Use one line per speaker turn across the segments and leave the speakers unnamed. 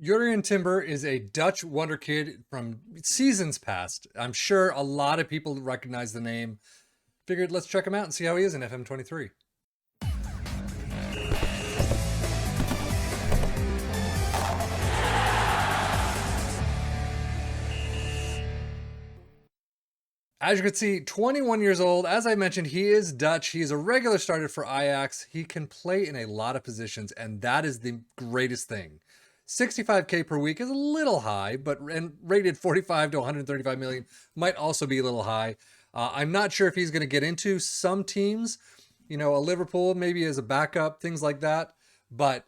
Jurriën Timber is a Dutch wonder kid from seasons past. I'm sure a lot of people recognize the name. Figured let's check him out and see how he is in FM23. As you can see, 21 years old. As I mentioned, he is Dutch. He is a regular starter for Ajax. He can play in a lot of positions, and that is the greatest thing. 65K per week is a little high, but and rated 45 to 135 million might also be a little high. I'm not sure if he's going to get into some teams, a Liverpool maybe as a backup, things like that. But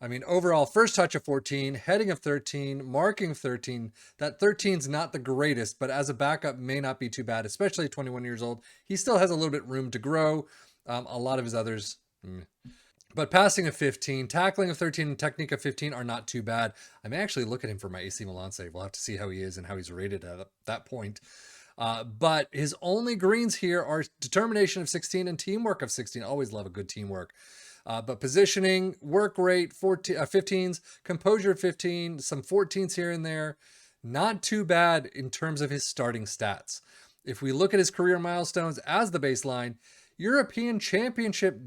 I mean, overall, first touch of 14, heading of 13, marking of 13. That 13 is not the greatest, but as a backup may not be too bad, especially at 21 years old. He still has a little bit room to grow. A lot of his others, But passing of 15, tackling of 13, and technique of 15 are not too bad. I may actually look at him for my AC Milan save. We'll have to see how he is and how he's rated at that point. But his only greens here are determination of 16 and teamwork of 16. Always love a good teamwork. But positioning, work rate, 15s, composure 15, some 14s here and there. Not too bad in terms of his starting stats. If we look at his career milestones as the baseline, European Championship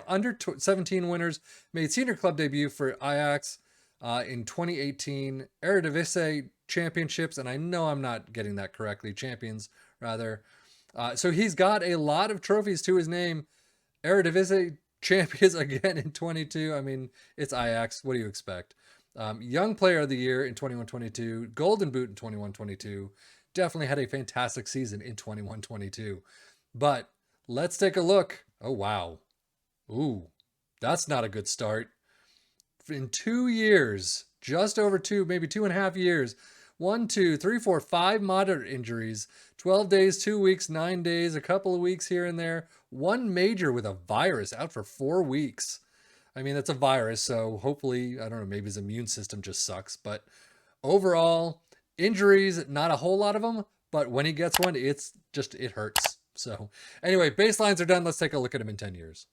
under 17 winners, made senior club debut for Ajax in 2018, Eredivisie championships, and I know I'm not getting that correctly, champions rather. So he's got a lot of trophies to his name. Eredivisie champions again in 22. I mean, it's Ajax. What do you expect? Young player of the year in 21-22, golden boot in 21-22. Definitely had a fantastic season in 21-22. But let's take a look. Oh, wow. Ooh, that's not a good start. In 2 years, just over two, maybe 2.5 years, 1, 2, 3, 4, 5 moderate injuries, 12 days, 2 weeks, 9 days, a couple of weeks here and there, one major with a virus out for 4 weeks. I mean, that's a virus, so hopefully, I don't know, maybe his immune system just sucks. But overall, injuries, not a whole lot of them, but when he gets one, it hurts. So anyway, baselines are done. Let's take a look at him in 10 years.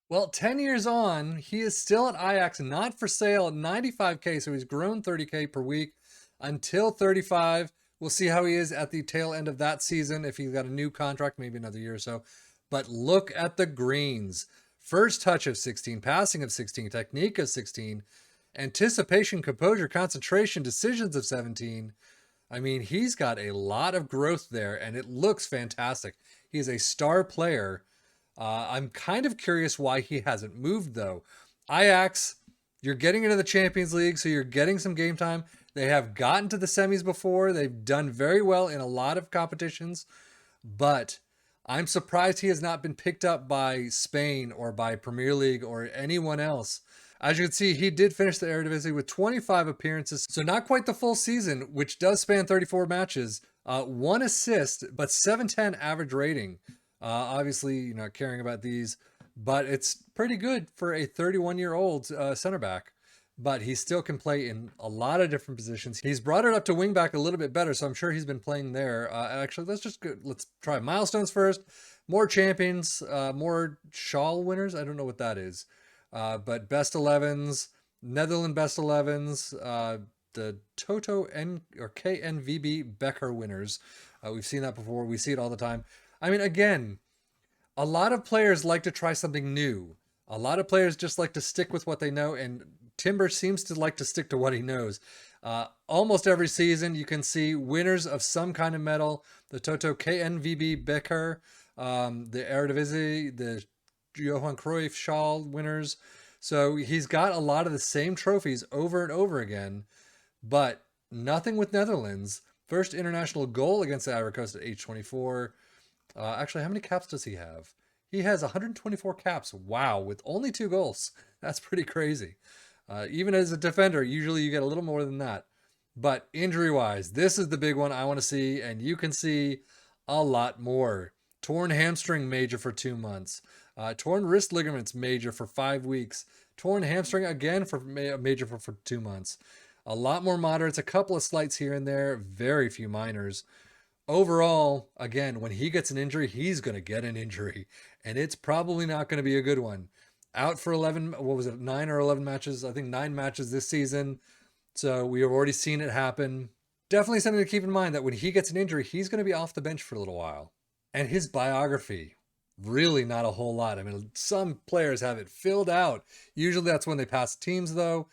Well, 10 years on, he is still at Ajax, not for sale, 95K. So he's grown 30K per week until 35. We'll see how he is at the tail end of that season. If he's got a new contract, maybe another year or so. But look at the greens. First touch of 16, passing of 16, technique of 16, anticipation, composure, concentration, decisions of 17. I mean, he's got a lot of growth there, and it looks fantastic. He's a star player. I'm kind of curious why he hasn't moved, though. Ajax, you're getting into the Champions League, so you're getting some game time. They have gotten to the semis before. They've done very well in a lot of competitions, but I'm surprised he has not been picked up by Spain or by Premier League or anyone else. As you can see, he did finish the Eredivisie with 25 appearances, so not quite the full season, which does span 34 matches. 1 assist, but 710 average rating. Obviously, you're not caring about these, but it's pretty good for a 31-year-old center back. But he still can play in a lot of different positions. He's brought it up to wing back a little bit better, so I'm sure he's been playing there. Actually, let's try milestones first. More champions, more Shawl winners. I don't know what that is. But best 11s, Netherlands best 11s, the Toto N or KNVB Becker winners. We've seen that before. We see it all the time. I mean, again, a lot of players like to try something new. A lot of players just like to stick with what they know, and Timber seems to like to stick to what he knows. Almost every season, you can see winners of some kind of medal. The Toto KNVB Becker, the Eredivisie, the Johan Cruyff Shawl winners. So he's got a lot of the same trophies over and over again, but nothing with Netherlands. First international goal against the Ivory Coast at age 24. Actually, how many caps does he have? He has 124 caps. Wow, with only 2 goals. That's pretty crazy. Even as a defender, usually you get a little more than that. But injury-wise, this is the big one I want to see, and you can see a lot more. Torn hamstring major for 2 months. Torn wrist ligaments major for 5 weeks. Torn hamstring again for major for 2 months. A lot more moderates, a couple of slights here and there, very few minors. Overall, again, when he gets an injury, he's going to get an injury, and it's probably not going to be a good one. Out for 11, 9 or 11 matches, I think 9 matches this season. So we have already seen it happen. Definitely something to keep in mind that when he gets an injury, he's going to be off the bench for a little while. And his biography, really not a whole lot. I mean, some players have it filled out. Usually that's when they pass teams, though.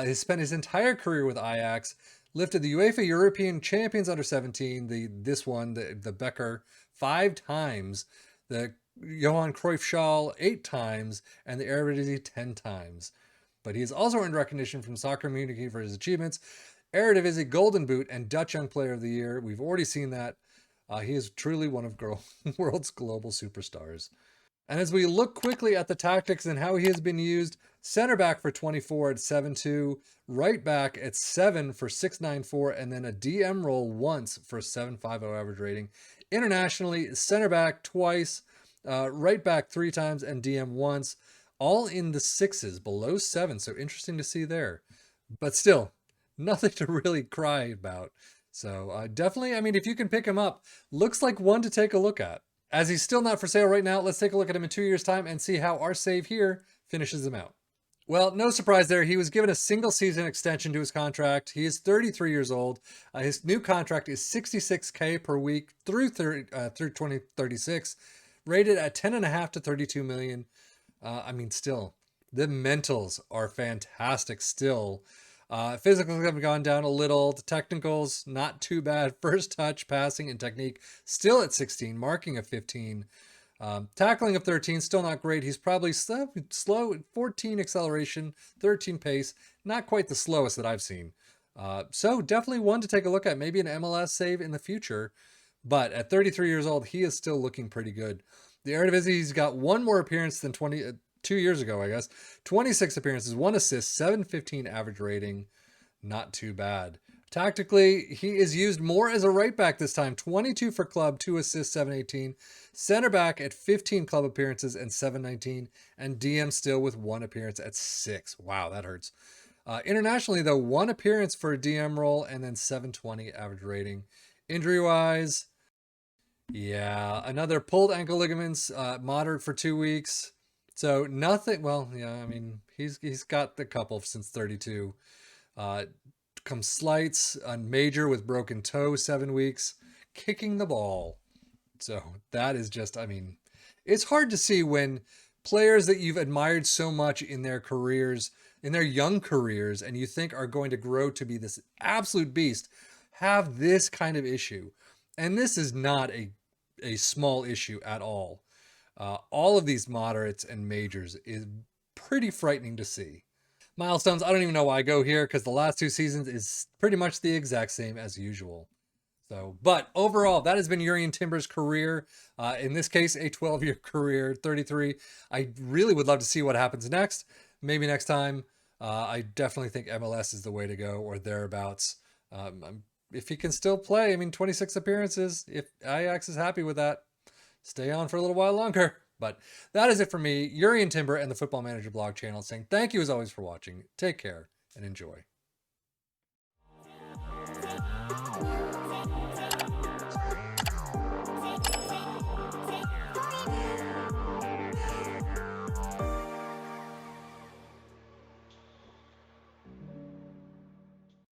He spent his entire career with Ajax, lifted the UEFA European Champions Under 17, the Becker, 5 times, the Johan Cruyff Schal 8 times, and the Eredivisie 10 times. But he has also earned recognition from Soccer Community for his achievements. Eredivisie Golden Boot and Dutch Young Player of the Year. We've already seen that. He is truly one of world's global superstars. And as we look quickly at the tactics and how he has been used, center back for 24 at 7'2", right back at 7 for 6'9'4", and then a DM role once for 7.50 average rating. Internationally, center back twice, right back 3 times, and DM once. All in the 6s, below 7, so interesting to see there. But still, nothing to really cry about. So definitely, I mean, if you can pick him up, looks like one to take a look at. As he's still not for sale right now, let's take a look at him in 2 years' time and see how our save here finishes him out. Well, no surprise there. He was given a single season extension to his contract. He is 33 years old. His new contract is $66K per week through 2036, rated at 10.5 to 32 million. I mean, still, the mentals are fantastic still. Physicals have gone down a little. The technicals, not too bad. First touch, passing, and technique, still at 16. Marking of 15. Tackling of 13, still not great. He's probably slow. 14 acceleration, 13 pace. Not quite the slowest that I've seen. So definitely one to take a look at. Maybe an MLS save in the future. But at 33 years old, he is still looking pretty good. The Eredivisie, he's got one more appearance than 2 years ago, I guess. 26 appearances, 1 assist, 7.15 average rating. Not too bad. Tactically, he is used more as a right back this time. 22 for club, 2 assists, 7.18. Center back at 15 club appearances and 7.19. And DM still with 1 appearance at 6. Wow, that hurts. Internationally, though, 1 appearance for a DM role and then 7.20 average rating. Injury-wise, yeah, another pulled ankle ligaments, moderate for 2 weeks. So nothing, well, yeah, I mean, he's got the couple since 32. Comes slights, major with broken toe, 7 weeks, kicking the ball. So that is just, I mean, it's hard to see when players that you've admired so much in their careers, in their young careers, and you think are going to grow to be this absolute beast, have this kind of issue. And this is not a small issue at all. All of these moderates and majors is pretty frightening to see. Milestones, I don't even know why I go here because the last 2 seasons is pretty much the exact same as usual. So, but overall, that has been Jurriën Timber's career. In this case, a 12-year career, 33. I really would love to see what happens next. Maybe next time. I definitely think MLS is the way to go or thereabouts. If he can still play, I mean, 26 appearances, if Ajax is happy with that, stay on for a little while longer. But that is it for me, Jurriën Timber, and the Football Manager blog channel, saying thank you as always for watching. Take care and enjoy.